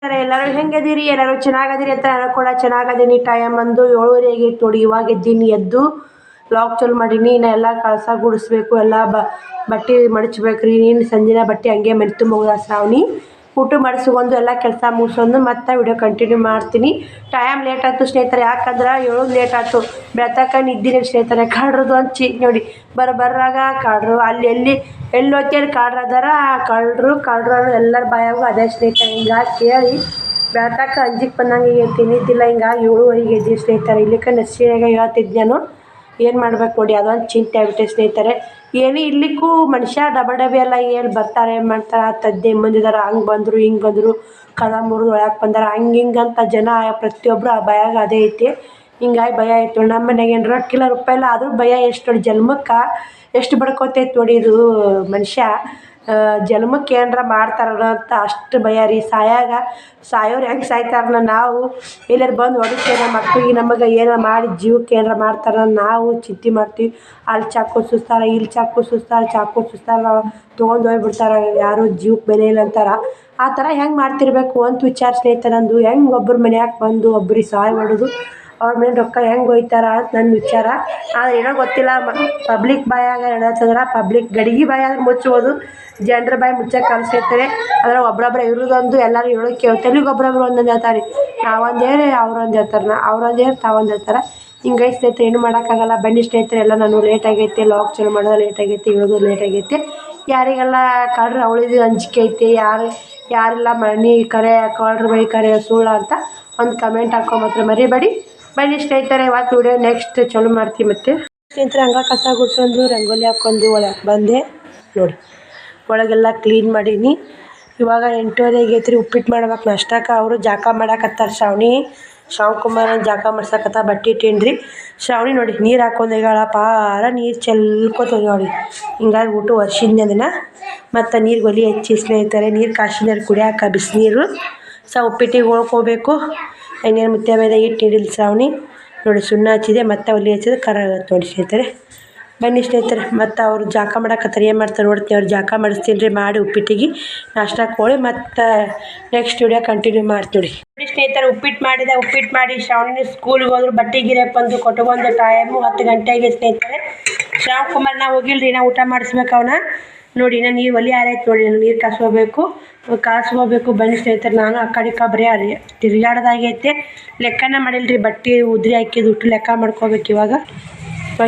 ಎಲ್ಲರೂ ಹೆಂಗದಿರಿ? ಎಲ್ಲರೂ ಚೆನ್ನಾಗದಿರಿ ಅಂತ ನಾನು ಕೂಡ ಚೆನ್ನಾಗದೀನಿ. ಟೈಮ್ ಅಂದು 7:30 ಆಗೈತೆ ನೋಡಿ. ಇವಾಗ ಎದ್ದೀನಿ, ಎದ್ದು ಲಾಗ್ ಚಾಲು ಮಾಡೀನಿ. ಇನ್ನು ಎಲ್ಲ ಕಸ ಗುಡಿಸ್ಬೇಕು, ಎಲ್ಲ ಬಟ್ಟೆ ಮಡಚ್ಬೇಕ್ರಿ. ನೀನು ಸಂಜಿನ ಬಟ್ಟೆ ಹಂಗೆ ಮನೆ ತುಂಬ ಹೋದ ಶ್ರಾವಣಿ ಊಟ ಮಾಡಿಸ್ಕೊಂಡು ಎಲ್ಲ ಕೆಲಸ ಮುಗಿಸ್ಕೊಂಡು ಮತ್ತೆ ವಿಡಿಯೋ ಕಂಟಿನ್ಯೂ ಮಾಡ್ತೀನಿ. ಟೈಮ್ ಲೇಟ್ ಆಯ್ತು ಸ್ನೇಹಿತರೆ, ಯಾಕಂದ್ರೆ ಹೇಳೋದು ಲೇಟ್ ಆಯ್ತು. ಬೆಳ್ತಕ್ಕ ನಿದ್ದಿನಿ ಸ್ನೇಹಿತರೆ. ಕಾಡ್ರದು ಒಂದು ಚೀಕ್ ನೋಡಿ, ಬರ್ರಾಗ ಕಾಡ್ರು ಎಲ್ಲಿ ಹೋಗ್ತೀರಿ ಕಾಡ್ರು ಅದಾರ. ಕಾಡ್ರು ಎಲ್ಲರ ಬಾಯಾಗೂ ಅದೇ ಸ್ನೇಹಿತರೆ. ಹಿಂಗಾಗಿ ಕೇಳಿ ಬೆಳ್ತಕ್ಕ ಅಂಜಿಕ್ ಬಂದಂಗೆ ತಿನ್ನಿದ್ದಿಲ್ಲ. ಹಿಂಗಾಗಿ 7:30 ಎದ್ದೀವಿ ಸ್ನೇಹಿತರೆ. ಇಲ್ಲಿಕ ನರ್ಸಿಯಾಗ ಹೇಳ್ತಿದ್ದೆ ನಾನು, ಏನು ಮಾಡ್ಬೇಕು ನೋಡಿ, ಅದೊಂದು ಚಿಂತೆ ಆಗ್ಬಿಟ್ಟೆ ಸ್ನೇಹಿತರೆ. ಏನು ಇರ್ಲಿಕ್ಕೂ ಮನುಷ್ಯ ಡಬಿ ಎಲ್ಲ ಏನು ಬರ್ತಾರೆ, ಏನು ಮಾಡ್ತಾರೆ, ತದ್ದೆ ಮಂದಿದಾರ, ಹಂಗೆ ಬಂದರು ಹಿಂಗೆ ಬಂದರು, ಕದ ಮುರಿದು ಒಳಗೆ ಬಂದಾರ, ಹಿಂಗೆ ಅಂತ ಜನ ಪ್ರತಿಯೊಬ್ಬರು ಆ ಭಯಾಗ ಅದೇ ಐತಿ. ಹಿಂಗಾಗಿ ಭಯ ಆಯ್ತು. ನಮ್ಮ ಮನೆಗೆ ಏನು ರೊಕ್ಕಿಲ್ಲ ರೂಪಾಯಿ ಇಲ್ಲ, ಆದರೂ ಭಯ ಎಷ್ಟು ನೋಡಿ. ಜನ್ಮಕ್ಕೆ ಎಷ್ಟು ಬಡ್ಕೋತೈತೆ ನೋಡಿ ಇದು ಮನುಷ್ಯ. ಜನ್ಮಕ್ಕೆ ಏನರ ಮಾಡ್ತಾರ ಅಂತ ಅಷ್ಟು ಭಯ ರೀ. ಸಾಯೋರು ಹೆಂಗೆ ಸಾಯ್ತಾರನ್ನ ನಾವು ಎಲ್ಲಾರು ಬಂದು ಹೊಡಿತೇವೆ ಮಕ್ಕಳಿಗೆ, ನಮಗೆ ಏನೋ ಮಾಡಿ ಜೀವಕ್ಕೆ ಏನಾರ ಮಾಡ್ತಾರ ನಾವು ಚಿಂತೆ ಮಾಡ್ತೀವಿ. ಅಲ್ಲಿ ಚಾಕು ಸುಸ್ತಾರೆ, ಇಲ್ಲಿ ಚಾಕು ಸುಸ್ತಾರೆ ತೊಗೊಂಡು ಹೋಗ್ಬಿಡ್ತಾರೆ. ಯಾರು ಜೀವಕ್ಕೆ ಬೆಲೆ ಇಲ್ಲ ಅಂತಾರೆ. ಆ ಥರ ಹೆಂಗೆ ಮಾಡ್ತಿರ್ಬೇಕು ಅಂತ ವಿಚಾರ ಸ್ನೇಹಿತರೆ ನಂದು. ಹೆಂಗೆ ಒಬ್ಬರು ಮನ್ಯಾಗ ಬಂದು ಒಬ್ರಿಗೆ ಸಹಾಯ ಮಾಡೋದು, ಅವ್ರ ಮೇಲೆ ರೊಕ್ಕ ಹೆಂಗೆ ಒಯ್ತಾರ ಅಂತ ನನ್ನ ವಿಚಾರ. ಆದರೆ ಏನೋ ಗೊತ್ತಿಲ್ಲ, ಪಬ್ಲಿಕ್ ಬಾಯಾಗ ಹೇಳತ್ತಂದ್ರೆ ಪಬ್ಲಿಕ್ ಗಡಿಗೆ ಬಾಯಾಗ ಮುಚ್ಚೋದು, ಜನರ ಬಾಯಿ ಮುಚ್ಚಕ್ಕೆ ಅನಿಸ್ತೈತಾರೆ. ಆದರೆ ಒಬ್ಬೊಬ್ಬರು ಇರೋದೊಂದು ಎಲ್ಲರೂ ಹೇಳೋಕೆ ತೆಲಿಗೆ ಒಬ್ಬೊಬ್ರು ಒಂದೊಂದು ಹೇಳ್ತಾರೆ. ನಾವೊಂದು ಹೇಳಿ ಅವ್ರೊಂದು ಹೇಳ್ತಾರೆ, ಅವ್ರೊಂದು ಹೇಳಿ ತಾವೊಂದು ಹೇಳ್ತಾರೆ. ಹಿಂಗಾಗಿ ಸ್ನೇಹಿತರೆ ಏನು ಮಾಡೋಕ್ಕಾಗಲ್ಲ. ಬನ್ನಿ ಸ್ನೇಹಿತರೆ, ಎಲ್ಲ ನಾನು ಲೇಟ್ ಆಗೈತೆ, ಲಾಗ್ ಚಾಲು ಮಾಡೋದು ಲೇಟ್ ಆಗೈತೆ, ಇಳೋದು ಲೇಟ್ ಆಗೈತೆ. ಯಾರಿಗೆಲ್ಲ ಕಾಡ್ರು ಅವಳಿದು ಅಂಜಿಕೆ ಐತೆ, ಯಾರೆಲ್ಲ ಮನೆ ಕರೆ ಕಾಡ್ರ ಬೈ ಕರೆ ಸುಳ್ಳು ಅಂತ ಒಂದು ಕಮೆಂಟ್ ಹಾಕೊಂಬತ್ರ ಮರಿಬೇಡಿ. ಬನ್ನಿ ಸ್ನೇಹಿತರೆ, ಇವತ್ತು ವಿಡಿಯೋ ನೆಕ್ಸ್ಟ್ ಚಾಲು ಮಾಡ್ತೀವಿ. ಮತ್ತು ಸ್ನೇಹಿತರೆ ಹಂಗೆ ಕಸ ಗುಡ್ಸೊಂದು ರಂಗೋಲಿ ಹಾಕ್ಕೊಂಡು ಒಳಗೆ ಬಂದೆ ನೋಡಿ. ಒಳಗೆಲ್ಲ ಕ್ಲೀನ್ ಮಾಡೀನಿ. ಇವಾಗ 8:30 ಆಗೈತೆ ರೀ. ಉಪ್ಪಿಟ್ಟು ಮಾಡ್ಬೇಕು ನಾಷ್ಟಕ್ಕೆ. ಅವರು ಜಾಕ ಮಾಡಾಕತ್ತಾರೆ. ಶ್ರಾವಣ್ ಜಾಕ ಮಾಡ್ಸಕತ್ತ. ಬಟ್ಟೆ ಇಟ್ಟೇನ್ರಿ. ಶ್ರಾವಣಿ ನೋಡಿ ನೀರು ಹಾಕೊಂಡೋಗ್ಯಾಳ. ಪಾರ ನೀರು ಚೆಲ್ಕೋತ ನೋಡಿ. ಹಿಂಗಾಗಿ ಊಟ ವರ್ಷಿದ್ನಿ ಅದನ್ನು. ಮತ್ತು ನೀರು ಒಲೆ ಹಚ್ಚಿ ಸ್ನೇಹಿತರೆ, ನೀರು ಕಾಸಿನೀರು ಕುಡಿಯಾಕ ಬಿಸಿನೀರು ಉಪ್ಪಿಟ್ಟಿಗೆ ಹೋಗ್ಕೋಬೇಕು. ಎಣ್ಣೆ ಮುತ್ತೆ ಮೇಲೆ ಇಟ್ಟು ಹಿಡಿಲಿ ಶ್ರಾವಣಿ ನೋಡಿ. ಸುಣ್ಣ ಹಚ್ಚಿದೆ, ಮತ್ತು ಒಲೆ ಹಚ್ಚಿದೆ, ಕರಾಗತ್ತೆ ನೋಡಿ ಸ್ನೇಹಿತರೆ. ಬನ್ನಿ ಸ್ನೇಹಿತರೆ, ಮತ್ತು ಅವ್ರು ಜಾಕ ಮಾಡಾಕತ್ತಾರೆ. ಏನು ಮಾಡ್ತಾರೆ ನೋಡ್ತೀನಿ. ಅವ್ರು ಜಾಕ ಮಾಡಿಸ್ತೀನಿ ರೀ ಮಾಡಿ ಉಪ್ಪಿಟ್ಟಿಗೆ ನಾಷ್ಟಕ್ಕೆ ಹೋಳಿ. ಮತ್ತು ನೆಕ್ಸ್ಟ್ ವಿಡಿಯೋ ಕಂಟಿನ್ಯೂ ಮಾಡ್ತೀವಿ ನೋಡಿ ಸ್ನೇಹಿತರೆ. ಉಪ್ಪಿಟ್ಟು ಮಾಡಿ ಶ್ರಾವಣಿ ಸ್ಕೂಲ್ಗೆ ಹೋದ್ರು. ಬಟ್ಟೆ ಗಿರಕ್ಕೆ ಬಂದು ಕೊಟ್ಟುಕೊಂಡು ಟೈಮು 10 ಗಂಟೆಗೆ ಸ್ನೇಹಿತರೆ. ಶ್ರಾವಣ್ ಕುಮಾರ್ ನಾವು ಹೋಗಿಲ್ರಿ, ನಾವು ಊಟ ಮಾಡಿಸ್ಬೇಕು ಅವನ್ನ ನೋಡಿ. ನಾನು ನೀರು ಒಲೆ ಆರೈತೆ ನೋಡಿ. ನಾನು ನೀರು ಕಾಸ್ಕೋಬೇಕು. ಬನ್ನಿ ಸ್ನೇಹಿತರೆ, ನಾನು ಆ ಕಡೆ ಬರೀ ತಿರುಗಾಡ್ದಾಗೈತೆ. ಲೆಕ್ಕನೇ ಮಾಡಿಲ್ರಿ. ಬಟ್ಟೆ ಉದ್ರಿ ಹಾಕಿದ್ದು ಉಟ್ಟು ಲೆಕ್ಕ ಮಾಡ್ಕೋಬೇಕು. ಇವಾಗ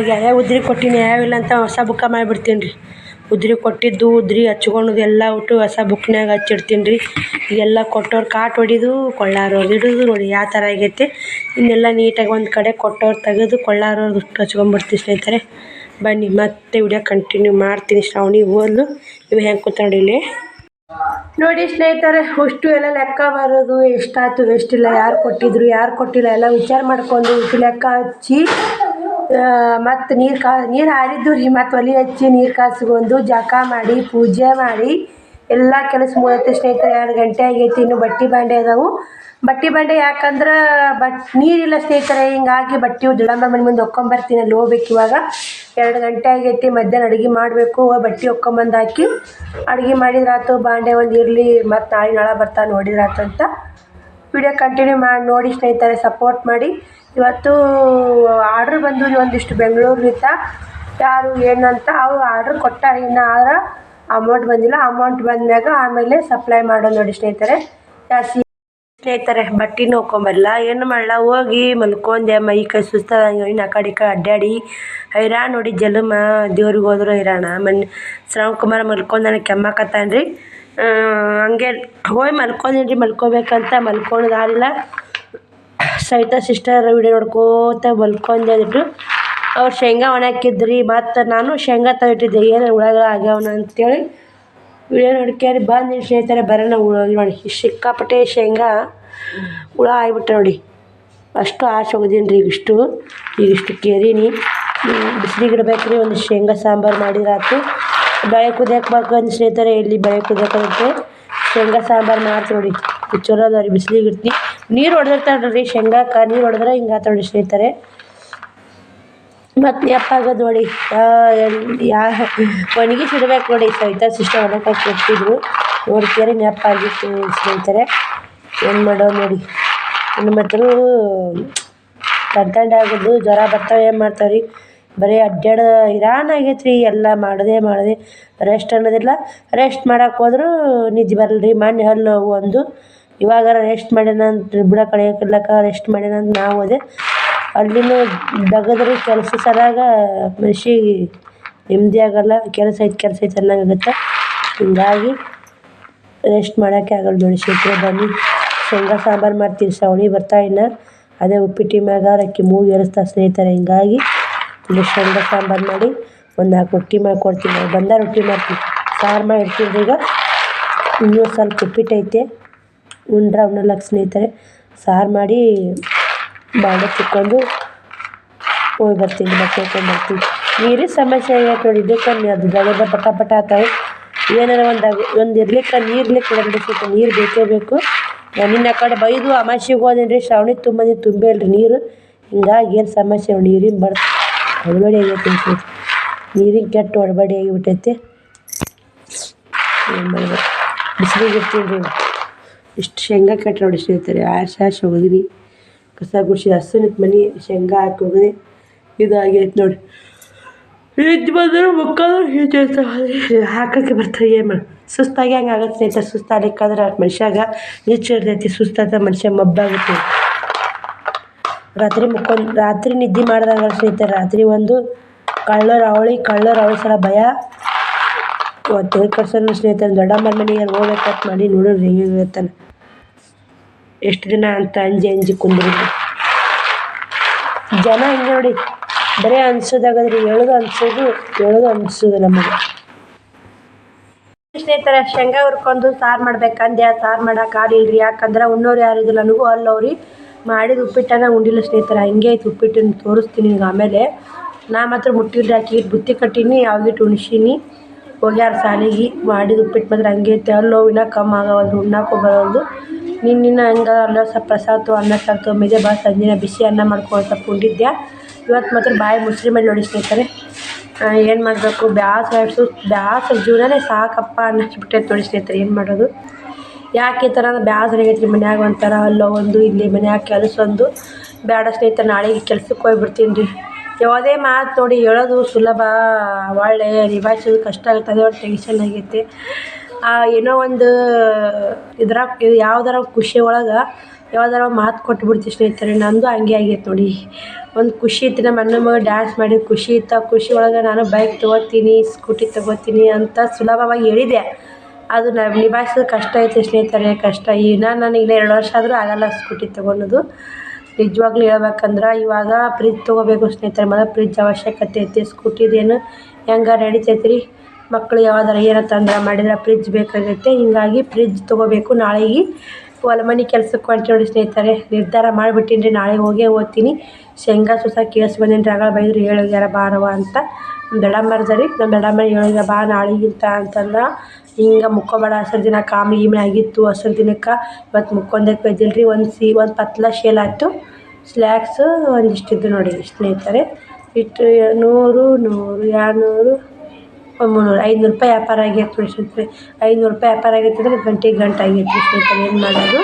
ಯಾವ ಉದ್ರಿ ಕೊಟ್ಟಿನಿ ಯಾವಿಲ್ಲ ಅಂತ ಹೊಸ ಬುಕ್ಕ ಮಾಡಿಬಿಡ್ತೀನಿ ರೀ. ಉದ್ರಿ ಕೊಟ್ಟಿದ್ದು ಉದ್ರಿ ಹಚ್ಕೊಳೋದು ಎಲ್ಲ ಒಟ್ಟು ಹೊಸ ಬುಕ್ನಾಗ ಹಚ್ಚಿಡ್ತೀನಿ ರೀ. ಈಗೆಲ್ಲ ಕೊಟ್ಟವ್ರು ಕಾಟ್ ಹೊಡಿದು ಕೊಳ್ಳಾರೋದು ಇಡೋದು ನೋಡಿ ಯಾವ ಥರ ಆಗೈತೆ. ಇನ್ನೆಲ್ಲ ನೀಟಾಗಿ ಒಂದು ಕಡೆ ಕೊಟ್ಟವ್ರು ತೆಗೆದು ಕೊಳ್ಳಾರೋದು ಹಚ್ಕೊಂಡ್ಬಿಡ್ತೀವಿ ಸ್ನೇಹಿತರೆ. ಬನ್ನಿ ಮತ್ತೆ ವಿಡಿಯೋ ಕಂಟಿನ್ಯೂ ಮಾಡ್ತೀನಿ. ಶ್ರಾವಣಿ ಓದ್ಲು ಇವು ಹೆಂಗೆ ಕೂತ ನೋಡಿ ಸ್ನೇಹಿತರೆ. ಅಷ್ಟು ಎಲ್ಲ ಲೆಕ್ಕ ಬರೋದು, ಎಷ್ಟಾಯ್ತು ಎಷ್ಟಿಲ್ಲ, ಯಾರು ಕೊಟ್ಟಿಲ್ಲ ಎಲ್ಲ ವಿಚಾರ ಮಾಡ್ಕೊಂಡು ಇಷ್ಟು ಲೆಕ್ಕ ಹಚ್ಚಿ ಮತ್ತು ನೀರು ಹಾರಿದ್ದು ರೀ. ಮತ್ತು ಒಲೆ ಹಚ್ಚಿ ನೀರು ಕಾಸ್ಕೊಂಡು ಜಳಕ ಮಾಡಿ ಪೂಜೆ ಮಾಡಿ ಎಲ್ಲ ಕೆಲಸ ಮುಗಿದೈತೆ ಸ್ನೇಹಿತರೆ. 2 ಗಂಟೆ ಆಗೈತಿ. ಇನ್ನು ಬಟ್ಟೆ ಬಾಂಡೆ ಅದಾವು. ಬಟ್ಟೆ ಬಾಂಡೆ ಯಾಕಂದ್ರೆ ನೀರಿಲ್ಲ ಸ್ನೇಹಿತರೆ. ಹಿಂಗಾಗಿ ಬಟ್ಟೆ ದಿಡಂಬ ಮನೆ ಮುಂದೆ ಒಕ್ಕೊಂಬರ್ತೀನಿ. ಅಲ್ಲಿ ಹೋಗ್ಬೇಕು. ಇವಾಗ 2 ಗಂಟೆ ಆಗೈತಿ. ಮಧ್ಯಾಹ್ನ ಅಡುಗೆ ಮಾಡಬೇಕು. ಬಟ್ಟೆ ಒಕ್ಕೊಂಬಂದು ಹಾಕಿ ಅಡುಗೆ ಮಾಡಿದ್ರಾತು. ಬಾಂಡೆ ಒಂದು ಇರಲಿ, ಮತ್ತು ನಾಳೆ ಬರ್ತಾ ನೋಡಿದ್ರಾತು ಅಂತ ವಿಡಿಯೋ ಕಂಟಿನ್ಯೂ ಮಾಡಿ ನೋಡಿ ಸ್ನೇಹಿತರೆ. ಸಪೋರ್ಟ್ ಮಾಡಿ. ಇವತ್ತು ಆರ್ಡ್ರ್ ಬಂದು ಒಂದಿಷ್ಟು ಬೆಂಗಳೂರಿನಿಂದ ಯಾರು ಏನಂತ ಅವ್ರು ಆರ್ಡ್ರ್ ಕೊಟ್ಟಾರೆ. ಇನ್ನು ಆದ್ರೆ ಅಮೌಂಟ್ ಬಂದಿಲ್ಲ. ಅಮೌಂಟ್ ಬಂದಾಗ ಆಮೇಲೆ ಸಪ್ಲೈ ಮಾಡೋದು ನೋಡಿ ಸ್ನೇಹಿತರೆ. ಸ್ನೇಹಿತರೆ ಬಟ್ಟೆನೂ ಹೋಗ್ಕೊಂಬರಲ್ಲ, ಏನು ಮಾಡಲ್ಲ, ಹೋಗಿ ಮಲ್ಕೊಂಡೆ. ಮೈ ಕೈ ಸುಸ್ತಾದಂಗೆ ಇನ್ನು ಆ ಕಡೆ ಅಡ್ಡಾಡಿ ಹೈರಾಣ ನೋಡಿ. ಜಲಮ ದೇವ್ರಿಗೆ ಹೋದ್ರು ಹೈರಾಣ. ಶ್ರಾವಣ್ ಕುಮಾರ್ ಮಲ್ಕೊಂಡಾನೆ, ಕೆಮ್ಮಕತ್ತಾನ ರೀ. ಹಂಗೆ ಹೋಗಿ ಮಲ್ಕೊಂಡೇನಿ. ಮಲ್ಕೋಬೇಕಂತ ಮಲ್ಕೊಳೋದಾಗಲಿಲ್ಲ. ಸವಿತಾ ಸಿಸ್ಟರ್ ವಿಡಿಯೋ ನೋಡ್ಕೋತ ಮಲ್ಕೊಂಡೆ ಅಂದ್ಬಿಟ್ಟು ಅವ್ರು ಶೇಂಗಾ ಒಣಾಕಿದ್ರಿ. ಮತ್ತು ನಾನು ಶೇಂಗಾ ತೆಗಿಟ್ಟಿದ್ದೆ, ಏನು ಹುಳಗಳು ಆಗ್ಯಾವನ ಅಂತೇಳಿ ವಿಡಿಯೋ ನೋಡ್ಕೇರಿ ಬಂದು ಸ್ನೇಹಿತರೆ. ಬರೋಣ ನೋಡಿ, ಸಿಕ್ಕಾಪಟ್ಟೆ ಶೇಂಗಾ ಹುಳ ಆಗಿಬಿಟ್ಟೆ ನೋಡಿ. ಅಷ್ಟು ಆಸೆ ಹೋಗಿದ್ದೀನಿ ರೀ. ಈಗಿಷ್ಟು ಕೇರೀನಿ. ಬಿಸಿಲಿಗೆ ಇಡ್ಬೇಕು ರೀ. ಒಂದು ಶೇಂಗಾ ಸಾಂಬಾರು ಮಾಡಿದ್ರಾತು. ಬೆಳೆ ಕುದಿಯಕ್ಕೆ ಬರ್ಕೊಂಡು ಸ್ನೇಹಿತರೆ. ಇಲ್ಲಿ ಬೆಳೆ ಕುದಿಯೋಕಂತೆ ಶೇಂಗಾ ಸಾಂಬಾರು ಮಾಡ್ತೀವಿ ನೋಡಿ. ಚಲೋ ಅದ ರೀ. ಬಿಸಿಲಿಗೆ ಇಡ್ತೀನಿ. ನೀರು ಹೊಡೆದಿರ್ತಾರೆ ರೀ ಶೇಂಗಾಕ್ಕೆ. ನೀರು ಹೊಡೆದ್ರೆ ಹಿಂಗೆ ಆತ ನೋಡಿ ಸ್ನೇಹಿತರೆ. ಮತ್ತು ನೆಪ್ಪಾಗೋದು ನೋಡಿ. ಒಣಗಿಸಿಡ್ಬೇಕು ನೋಡಿ. ಸವಿತಾ ಸಿಸ್ಟರ್ ಒಣಕ್ಕೆ ಕೊಟ್ಟಿದ್ರು ನೋಡ್ಕೇರಿ. ನೆಪ್ಪಾಗಿತ್ತು ಸ್ನೇಹಿತರೆ. ಏನು ಮಾಡೋದು ನೋಡಿ. ಇನ್ನು ಮತ್ತು ಆಗೋದು ಜ್ವರ ಬರ್ತಾವೆ. ಏನು ಮಾಡ್ತಾವೆ ರೀ, ಬರೀ ಅಡ್ಡಾಡ ಇರಾನ್ ಆಗೈತೆ ರೀ. ಎಲ್ಲ ಮಾಡದೆ ರೆಸ್ಟ್ ಅನ್ನೋದಿಲ್ಲ. ರೆಸ್ಟ್ ಮಾಡಕ್ಕೆ ಹೋದ್ರೂ ನಿದ್ದೆ ಬರಲ್ಲ ರೀ. ಮೊನ್ನೆ ಹಲ್ಲು ನೋವು ಒಂದು, ಇವಾಗಾರ ರೆಸ್ಟ್ ಮಾಡ್ಯಾನ ಅಂತ ಬುಡ ಕಡಿಯೋಕಿರ್ಲಕ್ಕ ರೆಸ್ಟ್ ಮಾಡ್ಯಾನ ಅಂತ ನಾವು ಹೋದೆ. ಅಲ್ಲಿನೂ ದಗದ್ರಿ ಕೆಲಸ ಸರಾಗ ಮನ್ಷಿಗೆ ನೆಮ್ಮದಿ ಆಗಲ್ಲ. ಕೆಲಸ ಐತೆ ಅನ್ನಂಗಾಗುತ್ತೆ. ಹಿಂಗಾಗಿ ರೆಸ್ಟ್ ಮಾಡೋಕ್ಕೆ ಆಗಲ್ಲ ನೋಡಿ. ಶೀಘ್ರ ಬನ್ನಿ, ಶೇಂಗಾ ಸಾಂಬಾರು ಮಾಡ್ತೀವಿ. ಶ್ರಾವಣಿ ಬರ್ತಾ ಇನ್ನು ಅದೇ ಉಪ್ಪಿಟ್ಟು ಮ್ಯಾಗ ಅಕ್ಕಿ ಮೂಗು ಏರಿಸ್ತಾ ಸ್ನೇಹಿತರೆ. ಹಿಂಗಾಗಿ ಇಲ್ಲಿ ಶೇಂಗಾ ಸಾಂಬಾರು ಮಾಡಿ ಒಂದು 4 ರೊಟ್ಟಿ ಮಾಡಿಕೊಡ್ತೀನಿ. ನಾವು ಬಂದ ರೊಟ್ಟಿ ಮಾಡ್ತೀವಿ, ಸಾರು ಮಾಡಿ ಇಡ್ತೀವಿ. ಈಗ ಇನ್ನೂ ಸ್ವಲ್ಪ ಉಪ್ಪಿಟ್ಟು ಐತೆ, ಉಣ್ಣಲಕ್ಕ ಸ್ನೇಹಿತರೆ. ಸಾರು ಮಾಡಿ ಬಾಂಡೆ ತಿಕ್ಕೊಂಡು ಹೋಗಿ ಬರ್ತೀನಿ, ಬಟ್ಟೆ ಬರ್ತೀವಿ. ನೀರಿನ ಸಮಸ್ಯೆ ಆಗೈತೆ ನೋಡಿ. ಇದಕ್ಕೆ ಅದು ದಗದ ಪಟ ಆಗ್ತಾವೆ. ಏನಾರ ಒಂದು ಇರ್ಲಿಕ್ಕೆ ನೀರ್ಲಿಕ್ಕೆ ನಡೆಸುತ್ತೆ. ನೀರು ಬೇಕೇ ಬೇಕು. ನಿನ್ನ ಕಡೆ ಬೈದು ಅಮಾಸಿಗೆ ಹೋದೇನಿ ರೀ, ಶ್ರಾವಣಿ ತುಂಬೇ ಇಲ್ರಿ ನೀರು. ಹಿಂಗಾಗಿ ಏನು ಸಮಸ್ಯೆ ನೀರಿನ ಹೊಡಬಡಿ ಆಗೈತೆ. ನೀರಿನ ಕೆಟ್ಟ ಹೊಡಬಡಿ ಆಗಿಬಿಟ್ಟೈತೆ. ಏನು ಮಾಡ್ಬೇಕು, ಬಿಸಿಲಿಗೆ ಇರ್ತೀನಿ ರೀ. ಇಷ್ಟು ಶೇಂಗಾ ಕೆಟ್ಟ ನೋಡಿ ಸ್ನೇಹಿತರೆ. ಆರ್ಸಿ ಹೋಗಿದ್ದೀನಿ, ಕಸ ಗುಡಿಸಿ ಹಸುನಿತ್ತು ಮನೆ ಶೇಂಗಾ ಹಾಕಿ ಹೋಗಿದೆ. ಇದಾಗೈತೆ ನೋಡಿ. ನಿದ್ದೆ ಬಂದ್ರೆ ಮಕ್ಕಳು ಹಾಕೋಕ್ಕೆ ಬರ್ತಾರೆ. ಏನು ಮಾಡಿ ಸುಸ್ತಾಗಿ ಹಂಗೆ ಆಗತ್ತೆ ಸ್ನೇಹಿತರೆ. ಸುಸ್ತಾಗಲಿಕ್ಕಾದ್ರೆ ಮನುಷ್ಯಾಗ ನೀರು ಹಿಡ್ದೈತಿ. ಸುಸ್ತಾದ ಮನುಷ್ಯ ಮಬ್ಬಾಗುತ್ತೆ. ರಾತ್ರಿ ನಿದ್ದೆ ಮಾಡ್ದಂಗೆ ಸ್ನೇಹಿತರೆ. ರಾತ್ರಿ ಒಂದು ಕಳ್ಳರ ಸಲ ಭಯ. ಒಂದು ಕಳ್ಸೋಣ ಸ್ನೇಹಿತರೆ. ದೊಡ್ಡಮ್ಮನ ಮನೆಗೆ ಹೋಗ್ಬೇಕಂತ ಮಾಡಿ ನೋಡೋರು ಹೆಂಗಿರ್ತಾನೆ. ಎಷ್ಟು ದಿನ ಅಂತ ಅಂಜಿ ಕುಂದ್ರಿ ಜನ ಹಿಂಗೆ ನೋಡಿ. ಬರೀ ಅನ್ಸೋದಾಗದ್ರಿ, ಹೇಳೋದು ಅನ್ಸೋದು ನಮಗೆ ಸ್ನೇಹಿತರೆ. ಶೇಂಗಾ ಹುರ್ಕೊಂಡು ಸಾರು ಮಾಡ್ಬೇಕಂದೆ. ಸಾರು ಮಾಡೋಕೆ ಆಗಿಲ್ರಿ. ಯಾಕಂದ್ರೆ ಉಣ್ಣೋರು ಯಾರು ಇದಿಲ್ಲ. ನನಗೂ ಅಲ್ಲವ್ರಿ ಮಾಡಿದ ಉಪ್ಪಿಟ್ಟನ ಉಂಡಿಲ್ಲ ಸ್ನೇಹಿತರೆ. ಹಿಂಗೆ ಐತೆ ಉಪ್ಪಿಟ್ಟನ್ನು ತೋರಿಸ್ತೀನಿ ಈಗ. ಆಮೇಲೆ ನಾ ಮಾತ್ರ ಮುಟ್ಟಿಲ್ರಿ. ಹಾಕಿ ಬುತ್ತಿ ಕಟ್ಟೀನಿ, ಯಾವಾಗಿಟ್ಟು ಉಣ್ಸೀನಿ. ಹೋಗ್ಯಾರ ಸಾಲಿಗೆ. ಮಾಡಿದ ಉಪ್ಪಿಟ್ಟು ಮಾತ್ರ ಹಂಗೆ ಐತೆ. ಅಲ್ಲೋವು ಇನ್ನೂ ಕಮ್ಮಿ ಆಗವಲ್ದು, ಉಣ್ಣಾಕೋ ಬರೋದು. ನಿನ್ನ ಹಂಗೆ ಅಲ್ಲ ಸ್ವಲ್ಪ ಪ್ರಸಾದ ಅನ್ನ ಸಾರು ತೊಗೊಂಬಿದ್ದೆ. ಸಂಜೆನ ಬಿಸಿ ಅನ್ನ ಮಾಡ್ಕೊಂಡು ಸ್ವಲ್ಪ ಉಂಡಿದ್ದೆ. ಇವತ್ತು ಮಾತ್ರ ಬಾಯಿ ಮುಸ್ರಿ ಮೇಲೆ ನೋಡಿ ಸ್ನೇಹಿತರೆ. ಏನು ಮಾಡಬೇಕು, ಬ್ಯಾಸರ ಜೀವನನೇ ಸಾಕಪ್ಪ ಅನ್ನಿಸ್ಬಿಟ್ಟೈತೆ ನೋಡಿ ಸ್ನೇಹಿತರೆ. ಏನು ಮಾಡೋದು, ಯಾಕೆ ಈ ಥರ ಬ್ಯಾಸರ ಆಗೈತೆ ರೀ. ಮನ್ಯಾಗ ಒಂಥರ ಅಲ್ಲೋ ಒಂದು, ಇಲ್ಲಿ ಮನ್ಯಾಗ ಕೆಲಸ ಒಂದು ಬೇಡ ಸ್ನೇಹಿತರೆ. ನಾಳೆಗೆ ಕೆಲ್ಸಕ್ಕೆ ಹೋಗ್ಬಿಡ್ತೀನಿ ರೀ. ಯಾವುದೇ ಮಾತು ನೋಡಿ ಹೇಳೋದು ಸುಲಭ, ಒಳ್ಳೆ ನಿಭಾಯಿಸೋದು ಕಷ್ಟ ಆಗುತ್ತೆ. ಅದೇ ಒಂದು ಟೆನ್ಷನ್ ಆಗೈತೆ. ಏನೋ ಒಂದು ಇದ್ರಾಗ ಯಾವ್ದಾರ ಖುಷಿ ಒಳಗೆ ಯಾವ್ದಾರ ಮಾತು ಕೊಟ್ಬಿಡ್ತೀವಿ ಸ್ನೇಹಿತರೆ. ನಂದು ಹಂಗೆ ಆಗೈತೆ ನೋಡಿ. ಒಂದು ಖುಷಿ ಇತ್ತು, ನಮ್ಮ ಅಣ್ಣನ ಮಗ ಡ್ಯಾನ್ಸ್ ಮಾಡಿ ಖುಷಿ ಇತ್ತು. ಆ ಖುಷಿ ಒಳಗೆ ನಾನು ಬೈಕ್ ತೊಗೋತೀನಿ, ಸ್ಕೂಟಿ ತೊಗೋತೀನಿ ಅಂತ ಸುಲಭವಾಗಿ ಹೇಳಿದೆ. ಅದು ನಿಭಾಯಿಸೋದು ಕಷ್ಟ ಐತೆ ಸ್ನೇಹಿತರೆ. ಕಷ್ಟ. ನನಗೆ 2 ವರ್ಷ ಆದರೂ ಆಗಲ್ಲ ಸ್ಕೂಟಿ ತೊಗೊಳೋದು. ನಿಜವಾಗ್ಲೂ ಹೇಳ್ಬೇಕಂದ್ರೆ ಇವಾಗ ಫ್ರಿಜ್ ತೊಗೋಬೇಕು ಸ್ನೇಹಿತರೆ. ಮೊದಲು ಫ್ರಿಜ್ ಅವಶ್ಯಕತೆ ಐತಿ. ಸ್ಕೂಟಿದೇನು ಹೆಂಗೆ ನಡಿತೈತೆ ರೀ. ಮಕ್ಕಳು ಯಾವ್ದಾರ ಏನೋ ತೊಂದರೆ ಮಾಡಿದ್ರೆ ಫ್ರಿಜ್ ಬೇಕಾಗೈತೆ. ಹಿಂಗಾಗಿ ಫ್ರಿಜ್ ತೊಗೋಬೇಕು. ನಾಳೆಗೆ ಹೊಲ ಮನೆ ಕೆಲ್ಸಕ್ಕೆ ಹೊಂಟೀನಿ ನೋಡಿ ಸ್ನೇಹಿತರೆ. ನಿರ್ಧಾರ ಮಾಡಿಬಿಟ್ಟಿನಿ ರೀ. ನಾಳೆ ಹೋಗೇ ಓದ್ತೀನಿ. ಶೇಂಗಾ ಕೇಳಿಸಿ ಬಂದೀನಿ ರೀ. ಆಗ ಬೈದರು ಹೇಳೋಗ್ಯಾರ ಬಾರವ ಅಂತ. ನಮ್ಮ ದೊಡ್ಡಮ್ಮರ್ದ ರೀ. ನಮ್ಮ ದೊಡ್ಡಮ್ಮ ಹೇಳೋಗ್ಯಾರ ಬಾ ನಾಳೆಗಿಂತ ಅಂತಂದ. ಹಿಂಗೆ ಮುಕ್ಕೋಬೇಡ, ಹಸಿರು ದಿನ ಕಾಮಿ ಆಗಿತ್ತು. ಹಸಿರು ದಿನಕ್ಕೆ ಇವತ್ತು ಮುಕ್ಕೊಂದಕ್ಕೆ ಬೈದಿಲ್ಲ ರೀ. ಒಂದು ಪತ್ಲ ಶೇಲ್ ಆಯಿತು. ಸ್ಲ್ಯಾಕ್ಸು ಒಂದಿಷ್ಟಿದ್ದು ನೋಡಿ ಸ್ನೇಹಿತರೆ. ಇಟ್ಟು 100, 200, 300, 500 ರೂಪಾಯಿ ವ್ಯಾಪಾರ ಆಗೈತೆ ನೋಡಿ ಸ್ನೇಹಿತರೆ. 500 ರೂಪಾಯಿ ವ್ಯಾಪಾರ ಆಗೈತೆ ಅಂದ್ರೆ ಗಂಟೆ ಆಗೈತೆ ರೀ ಸ್ನೇಹಿತರೆ. ಏನು ಮಾಡೋದು,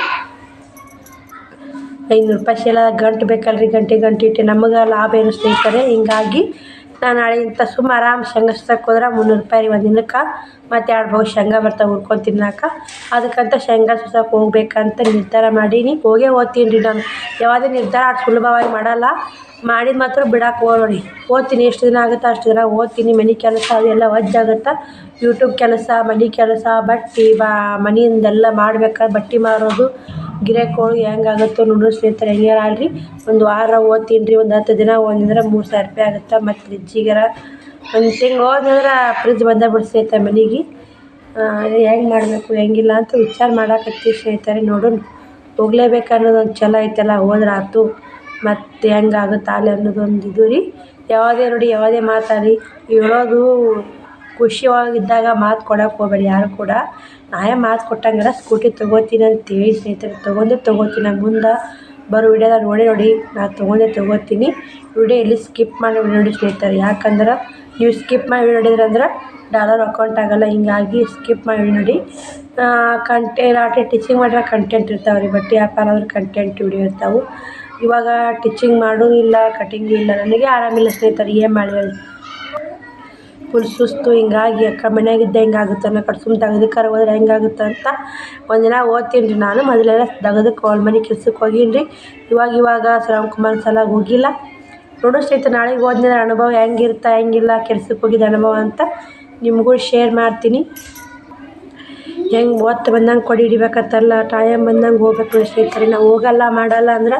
500 ರೂಪಾಯಿ ಶೇಲ ಗಂಟು ಬೇಕಲ್ರಿ. ಗಂಟೆ ಇಟ್ಟು ನಮಗೆ ಲಾಭ ಏನು ಸ್ನೇಹಿತರೆ. ಹಿಂಗಾಗಿ ನಾನು ನಾಳೆಗಿಂತ ಸುಮ್ಮ ಆರಾಮ್ ಶೇಂಗಾ ಸುಸಕ್ಕೆ ಹೋದ್ರೆ 300 ರೂಪಾಯಿ ರೀ ಒಂದು ದಿನಕ್ಕೆ. ಮತ್ತು 2 ಬಹು ಶೇಂಗಾ ಬರ್ತಾವೆ ಹುರ್ಕೊಂಡು ತಿನ್ನೋಕೆ. ಅದಕ್ಕಂತ ಶೇಂಗಾ ಸುಸಕ್ಕೆ ಹೋಗ್ಬೇಕಂತ ನಿರ್ಧಾರ ಮಾಡೀನಿ. ಹೋಗೇ ಓದ್ತೀನಿ ರೀ ನಾನು. ಯಾವುದೇ ನಿರ್ಧಾರ ಅಷ್ಟು ಸುಲಭವಾಗಿ ಮಾಡಲ್ಲ. ಮಾಡಿದ ಮಾತ್ರ ಬಿಡಕ್ಕೆ ಹೋಗ್ಬೇಡಿ. ಓದ್ತೀನಿ, ಎಷ್ಟು ದಿನ ಆಗುತ್ತೆ ಅಷ್ಟು ದಿನ ಓದ್ತೀನಿ. ಮನೆ ಕೆಲಸ ಅದೆಲ್ಲ ವಜ್ಜಾಗುತ್ತೆ. ಯೂಟ್ಯೂಬ್ ಕೆಲಸ, ಮನೆ ಕೆಲಸ, ಮನೆಯಿಂದೆಲ್ಲ ಮಾಡ್ಬೇಕಾದ್ರೆ ಬಟ್ಟೆ ಮಾರೋದು, ಗಿರಾಕಿಗಳು ಹೆಂಗಾಗುತ್ತೋ ನೋಡ್ರಿ ಸ್ನೇಹಿತರೆ. ಹೆಂಗಾರ ಅಲ್ರಿ. ಒಂದು ವಾರ ಓದ್ತೀನಿ ರೀ. ಒಂದು 10 ದಿನ ಓದಿದ್ರೆ 3000 ರೂಪಾಯಿ ಆಗುತ್ತೆ. ಮತ್ತು ಫ್ರಿಜ್ಜಿಗಾರ ಒಂದು ತಿಂಗಳು ಹೋದ್ರೆ ಫ್ರಿಜ್ ಬಂದೇ ಬಿಡು ಸ್ನೇಹಿತರೆ ಮನೆಗೆ. ಹೆಂಗೆ ಮಾಡಬೇಕು ಹೆಂಗಿಲ್ಲ ಅಂತ ವಿಚಾರ ಮಾಡಾಕತ್ತೀವಿ ಸ್ನೇಹಿತರೆ. ನೋಡೋಣ, ಹೋಗ್ಲೇಬೇಕು ಅನ್ನೋದು ಒಂದು ಛಲ ಐತಲ್ಲ. ಹೋದ್ರೆ ಆಯ್ತು. ಮತ್ತು ಹೆಂಗಾಗುತ್ತೆ ಅಲ್ಲಿ ಅನ್ನೋದೊಂದು ಇದು ರೀ. ಯಾವುದೇ ಮಾತಾಡಿ ಹೇಳೋದು ಖುಷಿ ಒಳಗಿದ್ದಾಗ ಮಾತು ಕೊಡೋಕೆ ಹೋಗ್ಬೇಡಿ ಯಾರು ಕೂಡ. ನಾವೇ ಮಾತು ಕೊಟ್ಟಂಗೆಲ್ಲ ಸ್ಕೂಟಿ ತೊಗೋತೀನಿ ಅಂತೇಳಿ ಸ್ನೇಹಿತರೆ. ತೊಗೋತೀನಿ. ಮುಂದೆ ಬರೋ ವಿಡಿಯೋದಾಗ ನೋಡಿ ನಾನು ತೊಗೋತೀನಿ. ವಿಡಿಯೋ ಎಲ್ಲಿ ಸ್ಕಿಪ್ ಮಾಡಿ ನೋಡಿ ಸ್ನೇಹಿತರೆ. ಯಾಕಂದ್ರೆ ನೀವು ಸ್ಕಿಪ್ ಮಾಡಿ ನೋಡಿದ್ರೆ ಅಂದ್ರೆ ಡಾಲರ್ ಅಕೌಂಟ್ ಆಗೋಲ್ಲ, ಹಿಂಗಾಗಿ ಸ್ಕಿಪ್ ಮಾಡಿ ನೋಡಿ. ಟೀಚಿಂಗ್ ಮಾಡಿರೋ ಕಂಟೆಂಟ್ ಇರ್ತಾವೆ ರೀ, ಬಟ್ಟೆ ವ್ಯಾಪಾರ ಅಂದ್ರೆ ಕಂಟೆಂಟ್ ವಿಡಿಯೋ ಇರ್ತಾವೆ. ಇವಾಗ ಟೀಚಿಂಗ್ ಮಾಡೋದಿಲ್ಲ, ಕಟಿಂಗ್ ಇಲ್ಲ, ನನಗೆ ಆರಾಮಿಲ್ಲ ಸ್ನೇಹಿತರೆ, ಏನು ಮಾಡಿ ಫುಲ್ ಸುಸ್ತು. ಹಿಂಗಾಗಿ ಅಕ್ಕ ಮನೆಯಾಗಿದ್ದೆ ಹಿಂಗಾಗುತ್ತೆ ನಾ ಸುಮ್ಮನೆ ತೆಗ್ದಕ್ಕಾರ ಹೋದ್ರೆ ಹೆಂಗಾಗುತ್ತೆ ಅಂತ ಒಂದಿನ ಓದ್ತೀನಿ ರೀ. ನಾನು ಮೊದಲೆಲ್ಲ ತೆಗ್ದಕ್ಕೆ ಅವ್ರ ಮನೆ ಕೆಲ್ಸಕ್ಕೆ ಹೋಗೀನಿ ರೀ. ಇವಾಗ ಶ್ರಾವಣ್ ಸಲ ಹೋಗಿಲ್ಲ. ನೋಡು ಸ್ನೇಹಿತರೆ, ನಾಳೆಗೆ ಹೋದ್ಮೇಲೆ ಅನುಭವ ಹೆಂಗಿಲ್ಲ ಕೆಲ್ಸಕ್ಕೆ ಹೋಗಿದ್ದ ಅನುಭವ ಅಂತ ನಿಮಗೂ ಶೇರ್ ಮಾಡ್ತೀನಿ. ಹೆಂಗೆ ಓದ್ತಾ ಬಂದಂಗೆ ಕೊಡಿ ಹಿಡಿಬೇಕತ್ತಲ್ಲ, ಟೈಮ್ ಬಂದಂಗೆ ಹೋಗ್ಬೇಕು ಸ್ನೇಹಿತರೆ. ನಾವು ಹೋಗಲ್ಲ ಮಾಡಲ್ಲ ಅಂದ್ರೆ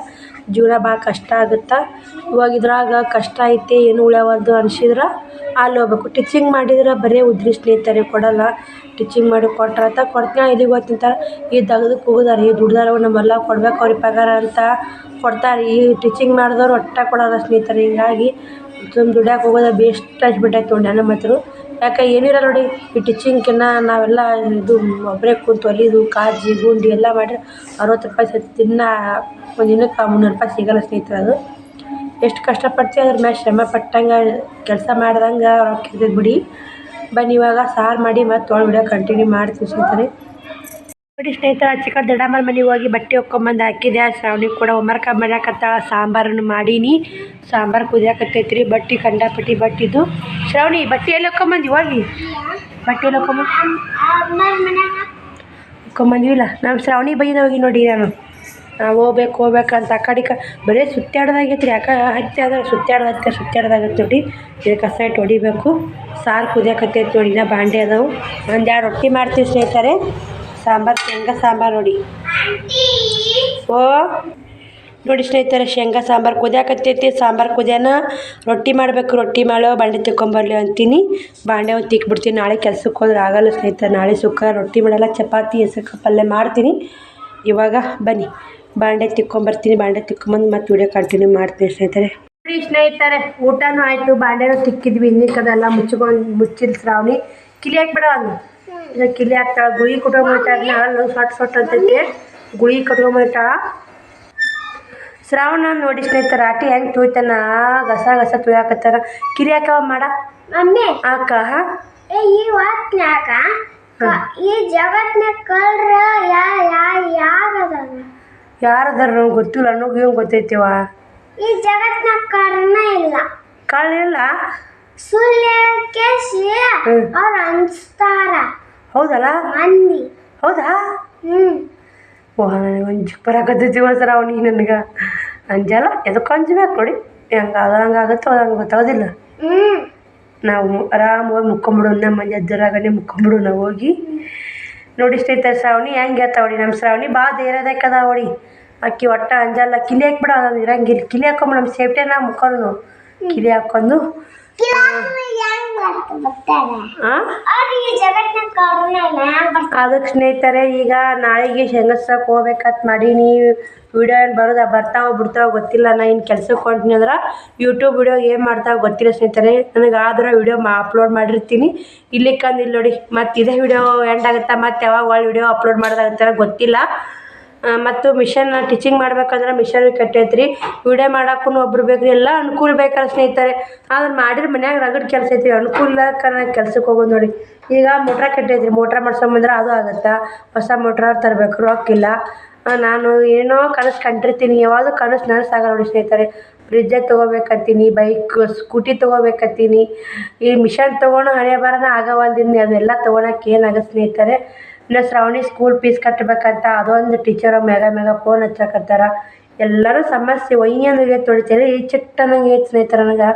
ಜೀವನ ಭಾಳ ಕಷ್ಟ ಆಗುತ್ತೆ. ಇವಾಗ ಇದ್ರಾಗ ಕಷ್ಟ ಐತೆ ಏನು ಉಳ್ಯಾವಲ್ದು ಅನ್ಸಿದ್ರೆ ಅಲ್ಲಿ ಹೋಗ್ಬೇಕು. ಟೀಚಿಂಗ್ ಮಾಡಿದ್ರೆ ಬರೀ ಉದ್ರಿ ಸ್ನೇಹಿತರೆ, ಕೊಡಲ್ಲ. ಟೀಚಿಂಗ್ ಮಾಡಿ ಕೊಟ್ರಂತ ಕೊಡ್ತೀನಿ, ಇಲ್ಲಿಗೆ ಹೋಗ್ತಿಂತಾರೆ. ಈ ತೆಗ್ದಕ್ಕೆ ಹೋಗೋದಾರ, ಈ ದುಡ್ದಾರ ನಮ್ಮೆಲ್ಲ ಕೊಡ್ಬೇಕು ಅವ್ರಿಗೆ ಪಗಾರ ಅಂತ ಕೊಡ್ತಾರೆ. ಈ ಟೀಚಿಂಗ್ ಮಾಡಿದವ್ರು ಒಟ್ಟ ಕೊಡೋಲ್ಲ ಸ್ನೇಹಿತರೆ. ಹಿಂಗಾಗಿ ಸುಮ್ಮನೆ ದುಡ್ಯಾಕೆ ಹೋಗೋದ ಬೇಸ್ಟ್ ಆಗಿಬಿಟ್ಟೈತೆ ನೋಡಿ ನನ್ನ ಮಾತ್ರ. ಯಾಕೆ ಏನಿಲ್ಲ ನೋಡಿ, ಈ ಟೀಚಿಂಗ್ಕಿನ್ನ ನಾವೆಲ್ಲ ಇದು ಒಬ್ಬರೇ ಕೂತು ಹೊಲಿದು ಕಾಜಿ ಗುಂಡಿ ಎಲ್ಲ ಮಾಡಿದ್ರೆ 60 ರೂಪಾಯಿ ದಿನ ಒಂದು ದಿನಕ್ಕೆ 300 ರೂಪಾಯಿ ಸಿಗೋಲ್ಲ ಸ್ನೇಹಿತರೆ. ಅದು ಎಷ್ಟು ಕಷ್ಟಪಡ್ತೀವಿ ಅದ್ರ ಮ್ಯಾಲೆ ಶ್ರಮ ಪಟ್ಟಂಗೆ ಕೆಲಸ ಮಾಡ್ದಂಗೆ ರೊಕ್ಕ ಇರ್ತೈತೆ ಬಿಡಿ. ಬನ್ನಿ ಇವಾಗ ಸಾರು ಮಾಡಿ ಮತ್ತು ವಿಡಿಯೋ ಕಂಟಿನ್ಯೂ ಮಾಡ್ತೀವಿ ಸ್ನೇಹಿತರೆ. ನೋಡಿ ಸ್ನೇಹಿತರೆ, ಚಿಕನ್ ದೊಡ್ಡಮ್ಮನ ಮನೆಗೆ ಹೋಗಿ ಬಟ್ಟೆ ಹೊಕ್ಕೊಂಬಂದು ಹಾಕಿದೆ. ಶ್ರಾವಣಿಗೆ ಕೂಡ ಹೋಮ್ವರ್ಕ್ ಮಾಡಾಕತ್ತಾಳ. ಸಾಂಬಾರನ್ನು ಮಾಡೀನಿ, ಸಾಂಬಾರು ಕುದಿಯಾಕತ್ತೈತ್ರಿ. ಬಟ್ಟೆ ಕಂಡಾಪಟ್ಟಿ ಬಟ್ಟಿದ್ದು. ಶ್ರಾವಣಿ ಬಟ್ಟೆ ಎಲ್ಲಿ ಹೊಕ್ಕೊಂಬಂದು ಹೋಗಿ ಬಟ್ಟೆ ಎಲ್ಲಿ ಹೊಕ್ಕೊಂಬಂದಿವಿಲ್ಲ. ನಮ್ಮ ಶ್ರಾವಣಿ ಬೈನ ಹೋಗಿ ನೋಡಿ ನಾನು ಹೋಗ್ಬೇಕಂತ ಆ ಕಡೆ ಬರೀ ಸುತ್ತಾಡ್ದಾಗೈತ್ರಿ. ಯಾಕೆ ಹತ್ತಿ ಆದ್ರೆ ಸುತ್ತಾಡ್ದಾಗತ್ತೆ ನೋಡಿ. ಇದಕ್ಕೆ ಕಸ ಇಟ್ಟು ಹೊಡಿಬೇಕು. ಸಾರು ಕುದಿಯಾಕತ್ತೈತಿ ನೋಡಿ, ಇನ್ನ ಬಾಂಡೆ ಅದಾವು. 1-2 ರೊಟ್ಟಿ ಮಾಡ್ತೀವಿ ಸ್ನೇಹಿತರೆ. ಸಾಂಬಾರು ಶೇಂಗಾ ಸಾಂಬಾರು ನೋಡಿ. ನೋಡಿ ಸ್ನೇಹಿತರೆ, ಶೇಂಗಾ ಸಾಂಬಾರು ಕುದಿಯಾಕತ್ತೈತಿ. ಸಾಂಬಾರು ಕುದಿಯೋಣ ರೊಟ್ಟಿ ಮಾಡಬೇಕು. ರೊಟ್ಟಿ ಮಾಡೋ ಬಾಂಡೆ ತಿಕ್ಕೊಂಬರ್ಲಿ ಅಂತೀನಿ. ಬಾಂಡೆ ಒಂದು ತಿಕ್ಬಿಡ್ತೀನಿ. ನಾಳೆ ಕೆಲ್ಸಕ್ಕೆ ಹೋದ್ರೆ ಆಗಲ್ಲ ಸ್ನೇಹಿತರೆ. ನಾಳೆ ಶುಕ್ರವಾರ ರೊಟ್ಟಿ ಮಾಡಲ್ಲ, ಚಪಾತಿ ಹೆಸರು ಪಲ್ಯ ಮಾಡ್ತೀನಿ. ಇವಾಗ ಬನ್ನಿ ಬಾಂಡೆ ತಿಕ್ಕೊಂಬರ್ತೀನಿ. ಬಾಂಡೆ ತಿಕ್ಕೊಂಬಂದು ಮತ್ತೆ ವಿಡಿಯೋ ಕಂಟಿನ್ಯೂ ಮಾಡ್ತೀನಿ ಸ್ನೇಹಿತರೆ. ನೋಡಿ ಸ್ನೇಹಿತರೆ, ಊಟನೂ ಆಯಿತು, ಬಾಂಡೆನೂ ತಿಕ್ಕಿದ್ವಿ. ಇನ್ನಿಕ್ಕದೆಲ್ಲ ಮುಚ್ಚಿದ ಶ್ರಾವಣಿ ಕಿಲಿ ಹಾಕ್ಬಿಡ. ಅದು ಕಿಲಿ ಹಾಕ್ತಾಳೆ. ಗುಳಿ ಕುಟ್ಕೊಂಬಿಟ್ಟಾಳ. ಅಲ್ಲೂ ಸೊಟ್ಟು ಅಂತೈತಿ. ಗುಳಿ ಕಟ್ಕೊಂಬಿಟ್ಟಾಳ ಶ್ರಾವಣ. ನೋಡಿ ಸ್ನೇಹಿತರೆ, ರಾಟಿ ಹೆಂಗೆ ತುಳಿತಾನ, ಗಸ ತುಳಿಯಾಕತ್ತಾರ. ಕಿಲಿ ಹಾಕವ ಮಾಡ ಅಕ್ಕ. ಈ ಜಗತ್ನಾಗ ಕಳ್ರ ಯಾರದಾರ ನಮ್ಗೆ ಗೊತ್ತಿಲ್ಲ. ಅನ್ನೋಗಿ ಇವಂಗೆ ಗೊತ್ತೈತಿವ. ಈ ಜಗತ್ನಾಗ ಕಳ್ರನ ಇಲ್ಲ. ಕಳ್ಳಿಲ್ಲ, ಸುಳ್ಳು ಕೇಸಿ ಅವ್ರು ಅನ್ಸ್ತಾರ. ಹೌದಲ್ಲ ಮಂದಿ. ಹೌದಾ? ಓಹ್, ನನಗೆ ಒಂದು ಬರಾಕತ್ತೈತಿವ ಶ್ರಾವಣಿ. ನನಗೆ ಅಂಜಲ್ಲ, ಎದಕ್ಕೆ ಅಂಜಬೇಕು ನೋಡಿ. ಹಂಗಾಗುತ್ತೆ ಹಂಗೆ ಗೊತ್ತಾಗೋದಿಲ್ಲ. ನಾವು ಆರಾಮೋಗಿ ಮುಕ್ಕೊಂಬಿಡು. ನಮ್ಮ ಮಂದಿ ಎದ್ದರಾಗನೆ ಮುಕ್ಕೊಂಬಿಡು ನಾವು ಹೋಗಿ. ನೋಡಿ ಸ್ನೇಹಿತರೆ, ಶ್ರಾವಣಿ ಹೆಂಗೆ ಹೇಳ್ತಾ ಹೊಡಿ. ನಮ್ಮ ಶ್ರಾವಣಿ ಭಾಳ ಧೈರ್ಯದಕ್ಕದ ಹೊಡಿ. ಅಕ್ಕಿ ಒಟ್ಟ ಅಂಜಲ್ಲ. ಕಿಲಿ ಹಾಕ್ಬಿಡ, ಅದೊಂದು ಇರಂಗಿಲ್ಲ. ಕಿಲಿ ಹಾಕೊಂಬಿಡು. ನಮ್ಮ ಸೇಫ್ಟಿನ ಮುಕ್ಕೊಂಡು ಕಿಲಿ ಹಾಕ್ಕೊಂಡು ಅದಕ್ಕೆ ಸ್ನೇಹಿತರೆ, ಈಗ ನಾಳೆಗೆ ಶೇಂಗಸಕ್ಕೆ ಹೋಗ್ಬೇಕಂತ ಮಾಡೀನಿ. ವಿಡಿಯೋ ಏನು ಬರ್ತಾವೆ ಬಿಡ್ತಾವೆ ಗೊತ್ತಿಲ್ಲ. ನಾ ಇನ್ನು ಕೆಲ್ಸಕ್ಕೆ ಹೊಂಟೀನಿ ಅಂದ್ರೆ ಯೂಟ್ಯೂಬ್ ವಿಡಿಯೋ ಏನು ಮಾಡ್ತಾವೆ ಗೊತ್ತಿಲ್ಲ ಸ್ನೇಹಿತರೆ. ನನಗೆ ಆದ್ರೆ ವಿಡಿಯೋ ಅಪ್ಲೋಡ್ ಮಾಡಿರ್ತೀನಿ. ಇಲ್ಲಿ ನೋಡಿ, ಮತ್ತು ಇದೇ ವಿಡಿಯೋ ಎಂಡ್ ಆಗುತ್ತೆ. ಮತ್ತು ಯಾವಾಗ ಒಳ್ಳೆ ವಿಡಿಯೋ ಅಪ್ಲೋಡ್ ಮಾಡೋದಾಗುತ್ತೆ ಗೊತ್ತಿಲ್ಲ. ಮತ್ತು ಮಿಷನ್ ಟೀಚಿಂಗ್ ಮಾಡ್ಬೇಕಂದ್ರೆ ಮಿಷನ್ ಕಟ್ಟೈತ್ರಿ. ವಿಡಿಯೋ ಮಾಡೋಕ್ಕೂ ಒಬ್ರು ಬೇಕು. ಎಲ್ಲ ಅನುಕೂಲ ಬೇಕಲ್ಲ ಸ್ನೇಹಿತರೆ. ಅದನ್ನು ಮಾಡಿದ್ರೆ ಮನ್ಯಾಗ ರಗಡ್ ಕೆಲಸ ಐತಿ. ಅನುಕೂಲ ಕೆಲ್ಸಕ್ಕೆ ಹೋಗೋದು ನೋಡಿ. ಈಗ ಮೋಟ್ರ ಕಟ್ಟೈತ್ರಿ. ಮೋಟ್ರ್ ಮಾಡ್ಸೊಂಬಂದ್ರೆ ಅದು ಆಗುತ್ತೆ. ಹೊಸ ಮೋಟ್ರ್ ತರಬೇಕು, ರೊಕ್ಕಿಲ್ಲ. ನಾನು ಏನೋ ಕನಸು ಕಂಡಿರ್ತೀನಿ. ಯಾವುದು ಕನಸು ನನಸಾಗಲ್ಲ ನೋಡಿ ಸ್ನೇಹಿತರೆ. ಫ್ರಿಜ್ಜೇ ತೊಗೋಬೇಕಂತೀನಿ, ಬೈಕ್ ಸ್ಕೂಟಿ ತೊಗೋಬೇಕಂತೀನಿ. ಈ ಮಿಷನ್ ತೊಗೊಂಡು ಹಣೆ ಬರೋಣ ಆಗವಲ್ದಿನಿ. ಅದೆಲ್ಲ ತೊಗೊಳಕ್ಕೆ ಏನಾಗುತ್ತೆ ಸ್ನೇಹಿತರೆ. ಇನ್ನು ಶ್ರಾವಣಿ ಸ್ಕೂಲ್ ಫೀಸ್ ಕಟ್ಟಬೇಕಂತ ಅದೊಂದು ಟೀಚರು ಮೇಗ ಫೋನ್ ಹಚ್ಚಕತ್ತಾರ. ಎಲ್ಲರೂ ಸಮಸ್ಯೆ ಒಯ್ಯಂಗೆ ತೊಳಿತಾರೆ. ಈ ಚಿಟ್ಟನಂಗೆ ಐತೆ ಸ್ನೇಹಿತರೆ. ನನಗೆ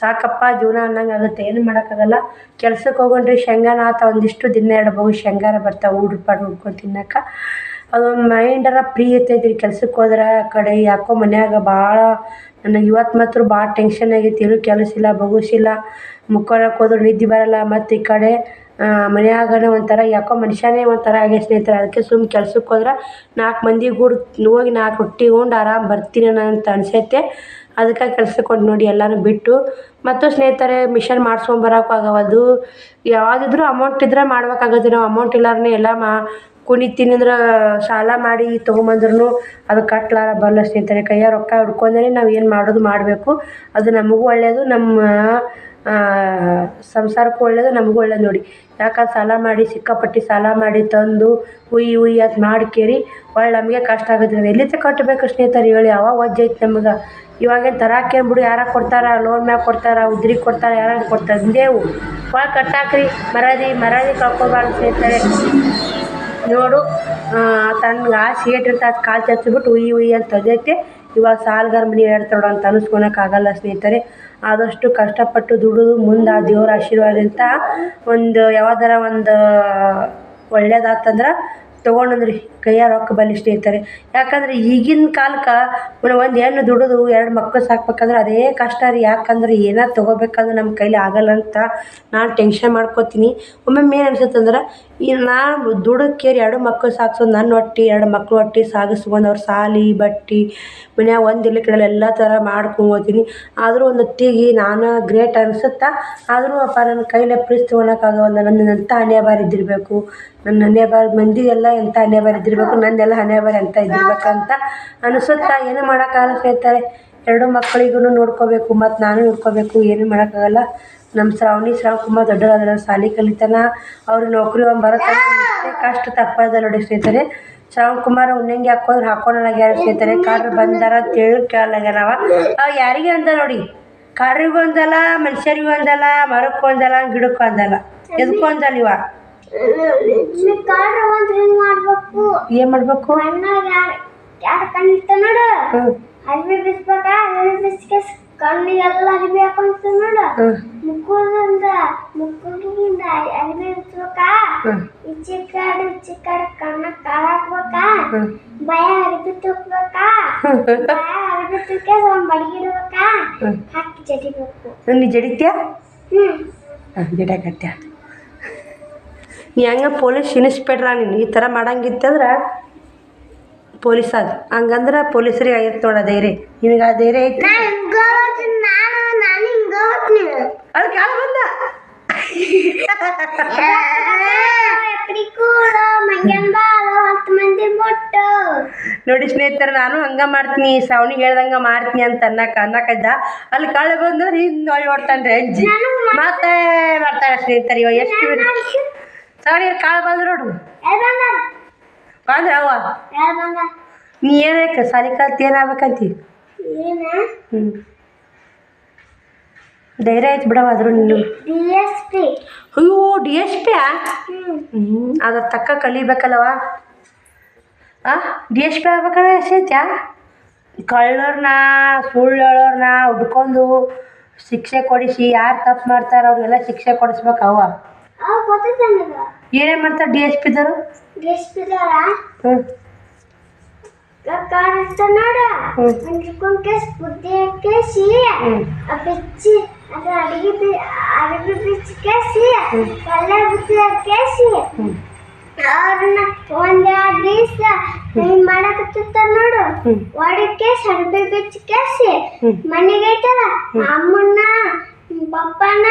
ಸಾಕಪ್ಪ ಜೀವನ ಅನ್ನಂಗೆ ಆಗುತ್ತೆ. ಏನು ಮಾಡೋಕ್ಕಾಗಲ್ಲ. ಕೆಲ್ಸಕ್ಕೆ ಹೋಗೊಂಡ್ರಿ ಶೇಂಗಾನ ಆತ ಒಂದಿಷ್ಟು ದಿನ 2 ಬಹು ಶೇಂಗಾರ ಬರ್ತಾವೆ ಹುಡ್ಕೊಂಡು ತಿನ್ನಕ್ಕೆ. ಅದೊಂದು ಮೈಂಡರ ಫ್ರೀ ಇರ್ತೈತಿ ರೀ. ಕೆಲ್ಸಕ್ಕೆ ಹೋದ್ರೆ ಆ ಕಡೆ ಯಾಕೋ ಮನ್ಯಾಗ ಭಾಳ ನನಗೆ ಇವತ್ತು ಮಾತ್ರ ಭಾಳ ಟೆನ್ಷನ್ ಆಗೈತಿ. ಏನೂ ಕೆಲಸ ಇಲ್ಲ, ಬಗುಸಿಲ್ಲ. ಮುಕ್ಕೊಳಕ್ಕೆ ಹೋದ್ರೆ ನಿದ್ದೆ ಬರೋಲ್ಲ. ಮತ್ತು ಈ ಕಡೆ ಮನ್ಯಾಗನೇ ಒಂಥರ ಯಾಕೋ ಮನುಷ್ಯನೇ ಒಂಥರ ಆಗೈತೆ ಸ್ನೇಹಿತರೆ. ಅದಕ್ಕೆ ಸುಮ್ಮನೆ ಕೆಲ್ಸಕ್ಕೆ ಹೋದ್ರೆ 4 ಮಂದಿ ಹೋಗಿ 4 ರೊಟ್ಟಿ ಉಂಡು ಆರಾಮ್ ಬರ್ತೀನಿ ಅಂತ ಅನ್ಸೈತೆ. ಅದಕ್ಕೆ ಕೆಲ್ಸಕ್ಕೆ ಹೊಂಟು ನೋಡಿ ಎಲ್ಲನೂ ಬಿಟ್ಟು. ಮತ್ತು ಸ್ನೇಹಿತರೆ, ಮಿಷನ್ ಮಾಡ್ಸ್ಕೊಂಬರೋಕ್ಕೂ ಆಗವಲ್ದು. ಯಾವುದಿದ್ರೂ ಅಮೌಂಟ್ ಇದ್ರೆ ಮಾಡ್ಬೇಕಾಗುತ್ತೆ. ನಾವು ಅಮೌಂಟ್ ಇಲ್ಲಾರೇ ಎಲ್ಲ ಕುಣಿತೀನಿ ಅಂದ್ರೆ ಸಾಲ ಮಾಡಿ ತೊಗೊಂಬಂದ್ರೂ ಅದು ಕಟ್ಲಾರ ಬರಲ್ಲ ಸ್ನೇಹಿತರೆ. ಕೈಯಾಗ ರೊಕ್ಕ ಹಿಡ್ಕೊಂಡೇ ನಾವು ಏನು ಮಾಡೋದು ಮಾಡಬೇಕು. ಅದು ನಮಗೂ ಒಳ್ಳೆಯದು, ನಮ್ಮ ಸಂಸಾರಕ್ಕೂ ಒಳ್ಳೇದು ನಮಗೂ ಒಳ್ಳೇದು ನೋಡಿ. ಯಾಕಂದ್ರೆ ಸಾಲ ಮಾಡಿ ಸಿಕ್ಕಾಪಟ್ಟಿ ಸಾಲ ಮಾಡಿ ತಂದು ಉಯ್ ಅದು ಮಾಡ್ಕೇರಿ ಒಳ್ಳೆ ನಮಗೆ ಕಷ್ಟ ಆಗುತ್ತೆ. ಎಲ್ಲಿಂದ ಕಟ್ಟಬೇಕು ಸ್ನೇಹಿತರೆ ಹೇಳಿ? ಅವಾಗ ವಜ್ಜೈತೆ ನಮ್ಗೆ. ಇವಾಗೇನು ತರಾಕೇನು ಬಿಡು, ಯಾರು ಕೊಡ್ತಾರ? ಲೋನ್ ಮ್ಯಾಗ ಕೊಡ್ತಾರ, ಉದ್ರಿಗೆ ಕೊಡ್ತಾರ, ಯಾರು ಕೊಡ್ತಾರೆ? ಹಿಂದೇವು ಒಳಗೆ ಕಟ್ಟಾಕ್ರಿ. ಮರ್ಯಾದೆ ಕಳ್ಕೊಬಾರ್ದು ಸ್ನೇಹಿತರೆ. ನೋಡು ತನ್ಗೆ ಆಸೆ ಏಟಿರ್ತ ಅದು ಕಾಲು ಚಚ್ಚಿಬಿಟ್ಟು ಉಯ್ ಅಂತ ತಂದೈತೆ. ಇವಾಗ ಸಾಲಗಾರ ಮನೆ ಹೇಳ್ತಾರೋ ಅಂತ ಅನ್ನಿಸ್ಕೊಳಕ್ಕಾಗಲ್ಲ ಸ್ನೇಹಿತರೆ. ಆದಷ್ಟು ಕಷ್ಟಪಟ್ಟು ದುಡಿದು ಮುಂದೆ ಆ ದೇವ್ರ ಆಶೀರ್ವಾದದಿಂದ ಒಂದು ಯಾವ್ದಾರ ಒಂದು ಒಳ್ಳೇದಾತಂದ್ರೆ ತೊಗೊಂಡ್ರಿ ಕೈಯಾಗ ರೊಕ್ಕ ಬಲ್ಲಿ ಸ್ನೇಹಿತರೆ. ಯಾಕಂದ್ರೆ ಈಗಿನ ಕಾಲಕ್ಕೆ ಒಂದು ಹೆಣ್ಣು ದುಡಿದು 2 ಮಕ್ಕಳು ಸಾಕ್ಬೇಕಂದ್ರೆ ಅದೇ ಕಷ್ಟ ರೀ. ಯಾಕಂದ್ರೆ ಏನಾರು ತೊಗೋಬೇಕಂದ್ರೆ ನಮ್ಮ ಕೈಲಿ ಆಗಲ್ಲ ಅಂತ ನಾನು ಟೆನ್ಷನ್ ಮಾಡ್ಕೋತೀನಿ. ಒಮ್ಮೊಮ್ಮೆ ಏನು ಅನ್ಸುತ್ತಂದ್ರೆ ನಾನು ದುಡಿದ್ಕೇರಿ 2 ಮಕ್ಕಳು ಸಾಕ್ಸೋದು ನನ್ನ ಹೊಟ್ಟೆ 2 ಮಕ್ಳು ಹೊಟ್ಟೆ ಸಾಗಿಸ್ಕೊಂಡು ಅವ್ರ ಸಾಲಿ ಬಟ್ಟೆ ಮನ್ಯಾಗ ಒಂದು ಇರ್ಲಿಕ್ಕಿರಲ್ಲ ಎಲ್ಲ ಥರ ಮಾಡ್ಕೊಂಬೋತೀನಿ. ಆದರೂ ಒಂದು ಹೊತ್ತಿಗೆ ನಾನು ಗ್ರೇಟ್ ಅನಿಸುತ್ತಾ. ಆದರೂ ಅಪ್ಪ ನನ್ನ ಕೈಲೇ ಪ್ರೀಸ್ ತೊಗೊಳಕ್ಕಾಗವಲ್ಲ. ನನ್ನಂಥ ಹಣೆಬರ ಇದ್ದಿರಬೇಕು. ನನ್ನ ಹಣೆಬರ ಮಂದಿಗೆಲ್ಲ ಎಂಥ ಹಣೆಬರ ಇದ್ದಿರಬೇಕು, ನಂದೆಲ್ಲ ಹಣೆಬರ ಎಂಥ ಇದ್ದಿರ್ಬೇಕಂತ ಅನಿಸುತ್ತಾ. ಏನು ಮಾಡೋಕ್ಕಾಗಲ್ಲ ಸ್ನೇಹಿತರೆ. 2 ಮಕ್ಕಳಿಗೂ ನೋಡ್ಕೋಬೇಕು ಮತ್ತು ನಾನು ನೋಡ್ಕೋಬೇಕು. ಏನೂ ಮಾಡೋಕ್ಕಾಗಲ್ಲ. ನಮ್ಮ ಶ್ರಾವಣಕುಮಾರ್ ದೊಡ್ಡದಾದ್ರೆ ಶಾಲೆ ಕಲಿತಾನ, ಅವ್ರಿಗೆ ನೌಕರಿ ಒಂದು ಬರುತ್ತೆ. ಕಷ್ಟ ತಪ್ಪದ ನೋಡಿ ಸ್ನೇಹಿತರೆ. ಶ್ರಾವಣಕುಮಾರ್ ಉನ್ನಂಗಿ ಹಾಕೊಂಡಾಗ್ಯಾರ ಸ್ನೇಹಿತರೆ. ಕಾಡ್ರು ಬಂದಾರ ಅಂತೇಳಿ ಕೇಳಲಾಗ್ಯಾರವ. ಅವು ಯಾರಿಗೆ ಅಂದ ನೋಡಿ, ಕಾಡ್ರಿಗೂ ಅಂದಲ್ಲ, ಮನುಷ್ಯರಿಗೂ ಅಂದಲ್ಲ, ಮರಕ್ಕೂ ಅಂದಲ್ಲ, ಗಿಡಕ್ಕೂ ಅಂದಲ್ಲ, ಎದಕ್ಕೂ ಅಂದಲ್ಲ. ಇವ ಏನು ಮಾಡಬೇಕು? ಅರಿವಿ ಬಿಸ್ಬೇಕ, ಅರಿವಿ ಬಿಸ್ಕೆ ಕಣ್ಣಿಗೆಲ್ಲ ಅರಿವಿ ಹಾಕೊಂತ ನೋಡು. ಮುಕ್ಕುದಿಂದ ಅರಿವಿ ಬಿಸ್ಬೇಕ, ಈಚೆ ಕಡೆ ಕಣ್ಣ ಕಾಲ ಹಾಕ್ಬೇಕ, ಭಯ ಅರಿವಿ ತುಕ್ಬೇಕ, ಭಯ ಅರಿವಿ ತುಕ್ಕೆ ಬಡಗಿಡ್ಬೇಕ, ಹಾಕಿ ಜಡಿಬೇಕು. ನೀ ಜಡಿತ್ಯಾ? ಜಡಕತ್ಯ. ನೀ ಹಂಗೆ ಪೊಲೀಸ್ ಇನ್ಸ್ಪೆಕ್ಟ್ರ ನೀನು ಈ ಥರ ಮಾಡಂಗಿತ್ತಂದ್ರೆ ಪೊಲೀಸ್ ಆಗ ಹಂಗಂದ್ರೆ ಪೊಲೀಸರಿಗೆ ಆಗಿತ್ತು ನೋಡ ಧೈರ್ಯ. ನಿನಗೆ ಆ ಧೈರ್ಯ ಐತಿ? ಅದು ಕಾಲ ಬಂದ ನೋಡಿ ಸ್ನೇಹಿತರೆ. ನಾನು ಹಂಗೆ ಮಾಡ್ತೀನಿ, ಶ್ರಾವಣಿಗೆ ಹೇಳ್ದಂಗೆ ಮಾಡ್ತೀನಿ ಅಂತ ಅನ್ನಕದ್ದ. ಅಲ್ಲಿ ಕಾಳೆ ಬಂದ್ರೆ ಹಿಂದೆ ಹೊಳಿ ಹೊಡ್ತಾನೆ ಅಂಜಿ ಮತ್ತೆ ಮಾಡ್ತಾಳೆ ಸ್ನೇಹಿತರೆ. ಇವಾಗ ಎಷ್ಟು ಶ್ರಾವಣಿ ಕಾಳು ಬಂದ್ರೆ ನೋಡು ಬಂದ್ರೆ ಅವ ನೀ ಏನಕ್ಕೆ ಸಾಲಿ ಕಲ್ತು ಏನಾಗ್ಬೇಕಂತಿ? ಧೈರ್ಯ ಆಯ್ತು ಬಿಡವ. ಆದ್ರೂ ನೀನು ಅಯ್ಯೋ DSP ಅದ್ರ ತಕ್ಕ ಕಲಿಬೇಕಲ್ಲವ. DSP ಆಗ್ಬೇಕಲ್ಲ ಎಷ್ಟೈತ್ಯಾ? ಕಳ್ಳರ್ನ ಸುಳ್ಳು ಹೇಳೋರ್ನ ಹುಡ್ಕೊಂಡು ಶಿಕ್ಷೆ ಕೊಡಿಸಿ ಯಾರು ತಪ್ಪು ಮಾಡ್ತಾರೆ ಅವ್ರಿಗೆಲ್ಲ ಶಿಕ್ಷೆ ಕೊಡಿಸ್ಬೇಕು. ಅವ ಏನೇನು ಮಾಡ್ತಾರೆ DSPದವರು? ನೋಡು ಕೇಸ್ ಬುದ್ಧಿ ಕೇಸಿ ಬಿಚ್ಚಿ ಅದು ಅಡಿಗೆ ಬಿಚ್ಚಿ ಕೇಸಿ ಒಳ್ಳೆ ಬುದ್ಧಿ ಕೇಸಿ ಅವ್ರನ್ನ ಒಂದೆರಡು ದಿವಸ ಮಾಡಕತ್ತಿರ್ತಾರ ನೋಡು. ಒಡಿ ಕೇಸಿ ಅಡಿಗೆ ಬಿಚ್ಚಿ ಕೇಸಿ ಮನೆಗೆ ಐತಲ್ಲ ಅಮ್ಮನ್ನ ಪಪ್ಪನ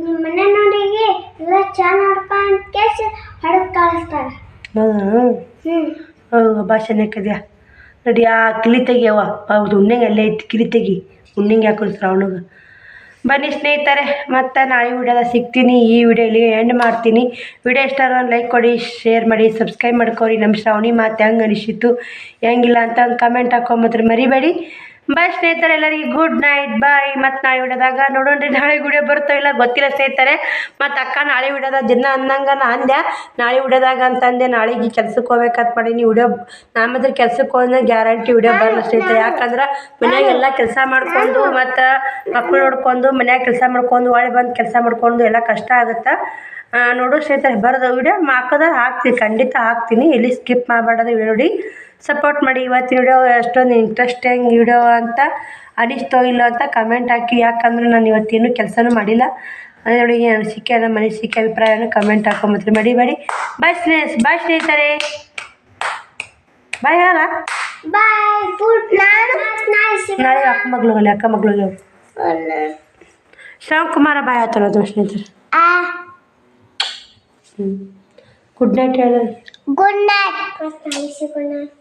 ನಿಮ್ಮ ಮನೆ ನೋಡಿಗೆ ಎಲ್ಲ ಚಾ ನೋಡ್ಕೊಂಡ್ ಕೇಸಿ ಹೊಡೆದು ಕಳಿಸ್ತಾರ. ಭಾಷೆ ನೆಕ್ಕದ್ಯಾ ನೋಡಿ. ಆ ಕಿಲಿ ತೆಗಿಯವ ಹೌದು ಉಣ್ಣಂಗೆ ಅಲ್ಲೇ ಐತಿ. ಕಿಲಿ ತೆಗಿ ಉಣ್ಣಂಗೆ ಹಾಕೊಂಡು ಶ್ರಾವಣಿಗೆ. ಬನ್ನಿ ಸ್ನೇಹಿತರೆ, ಮತ್ತು ನಾಳೆ ವಿಡಿಯೋದಾಗ ಸಿಗ್ತೀನಿ. ಈ ವಿಡಿಯೋ ಇಲ್ಲಿ ಎಂಡ್ ಮಾಡ್ತೀನಿ. ವಿಡಿಯೋ ಇಷ್ಟ ಲೈಕ್ ಕೊಡಿ, ಶೇರ್ ಮಾಡಿ, ಸಬ್ಸ್ಕ್ರೈಬ್ ಮಾಡ್ಕೊರಿ. ನಮ್ಮ ಶ್ರಾವಣಿ ಮಾತು ಹೆಂಗೆ ಅನಿಸಿತ್ತು ಹೆಂಗಿಲ್ಲ ಅಂತ ಒಂದು ಕಮೆಂಟ್ ಹಾಕೊಂಬತ್ರಿ ಮರಿಬೇಡಿ. ಬಾಯ್ ಸ್ನೇಹಿತರೆ, ಎಲ್ಲರಿಗೆ ಗುಡ್ ನೈಟ್, ಬಾಯ್. ಮತ್ತು ನಾಳೆ ವಿಡಿಯೋದಾಗ ನೋಡೋಣ್ರಿ ನಾಳೆ ವಿಡಿಯೋ ಬರ್ತೋ ಇಲ್ಲ ಗೊತ್ತಿಲ್ಲ ಸ್ನೇಹಿತರೆ. ಮತ್ತು ಅಕ್ಕ ನಾಳೆ ವಿಡಿಯೋದಾಗ ದಿನ ಅನ್ನಂಗೆ ನಾ ಅಂದೆ ನಾಳೆ ವಿಡಿಯೋದಾಗ ಅಂತಂದೆ. ನಾಳೆಗೆ ಕೆಲ್ಸಕ್ಕೆ ಹೋಗ್ಬೇಕಂತ ಮಾಡೀನಿ. ವಿಡಿಯೋ ನಾ ಮಾತ್ರ ಕೆಲ್ಸಕ್ಕೆ ಹೋದ್ರೆ ಗ್ಯಾರಂಟಿ ವಿಡಿಯೋ ಬರಲ್ಲ ಸ್ನೇಹಿತರೆ. ಯಾಕಂದ್ರೆ ಮನ್ಯಾಗೆಲ್ಲ ಕೆಲಸ ಮಾಡ್ಕೊಂಡು ಮತ್ತು ಮಕ್ಕಳು ನೋಡ್ಕೊಂಡು ಮನ್ಯಾಗ ಕೆಲಸ ಮಾಡ್ಕೊಂಡು ಒಳ್ಳೆ ಬಂದು ಕೆಲಸ ಮಾಡ್ಕೊಂಡು ಎಲ್ಲ ಕಷ್ಟ ಆಗುತ್ತೆ. ನೋಡು ಸ್ನೇಹಿತರೆ, ಬರೋದು ವಿಡಿಯೋ ಹಾಕೋದಾಗ ಹಾಕ್ತೀನಿ, ಖಂಡಿತ ಹಾಕ್ತೀನಿ. ಎಲ್ಲಿ ಸ್ಕಿಪ್ ಮಾಡಬಾರ್ದು ವಿಡಿಯೋ ನೋಡಿ ಸಪೋರ್ಟ್ ಮಾಡಿ. ಇವತ್ತಿನ ವಿಡಿಯೋ ಎಷ್ಟೊಂದು ಇಂಟ್ರೆಸ್ಟಿಂಗ್ ವಿಡಿಯೋ ಅಂತ ಅನಿಸ್ತೋ ಇಲ್ಲ ಅಂತ ಕಮೆಂಟ್ ಹಾಕಿ. ಯಾಕಂದ್ರೆ ನಾನು ಇವತ್ತೇನು ಕೆಲಸನೂ ಮಾಡಿಲ್ಲ. ಅದೇ ನೋಡಿ ಅನಿಸಿಕೆ ನಮ್ಮ ಅನಿಸಿಕೆ ಅಭಿಪ್ರಾಯನ ಕಮೆಂಟ್ ಹಾಕೊಂಬತ್ರಿ ಮಡಿಬೇಡಿ. ಬಾಯ್ ಸ್ನೇಹಿತರೆ, ಬಾಯ್ ಹೇಳ. Bye good night. ನಾಳೆ ಅಕ್ಕ ಮಗಳು ಶ್ರಾವಣಕುಮಾರ ಬಾಯ್ ಆತನದು ಸ್ನೇಹಿತರೆ. ಗುಡ್ ನೈಟ್ ಹೇಳ. Good night.